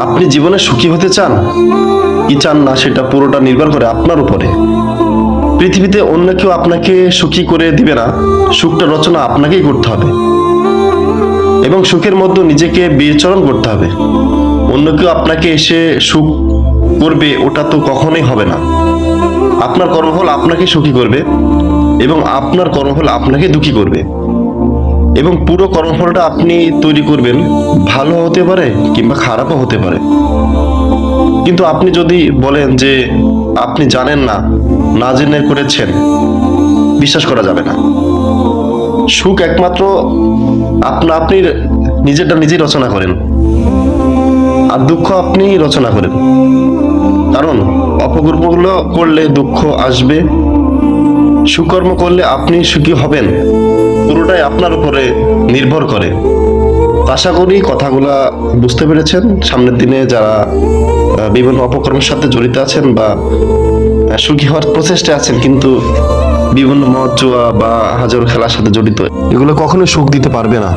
আপনি জীবনে সুখী হতে চান কি চান না সেটা পুরোটা নির্ভর করে আপনার উপরে। পৃথিবীতে অন্য কেউ আপনাকে সুখী করে দিবে না, সুখটা রচনা আপনাকেই করতে হবে এবং সুখের মধ্যে নিজেকে বিচরণ করতে হবে। অন্য কেউ আপনাকে এসে সুখ করবে ওটা তো কখনোই হবে না। আপনার কর্মফল আপনাকে সুখী করবে এবং আপনার কর্মফল আপনাকে দুঃখী করবে এবং পুরো কর্মফলটা আপনি তৈরি করবেন, ভালো হতে পারে কিংবা খারাপও হতে পারে। কিন্তু আপনি যদি বলেন যে আপনি জানেন না, না জেনে করেছেন, বিশ্বাস করা যাবে না। সুখ একমাত্র আপনি নিজেরটা নিজেই রচনা করেন, আর দুঃখ আপনি রচনা করেন। কারণ অপকর্মগুলো করলে দুঃখ আসবে, সুকর্ম করলে আপনি সুখী হবেন, পুরোটাই আপনার উপরে নির্ভর করে। আশা করি কথাগুলা বুঝতে পেরেছেন। সামনের দিনে যারা বিভিন্ন অপকর্মের সাথে জড়িত আছেন বা সুখী হওয়ার প্রচেষ্টায় আছেন কিন্তু বিভিন্ন মদ জুয়া বা হাজার খেলার সাথে জড়িত, এগুলো কখনোই সুখ দিতে পারবে না।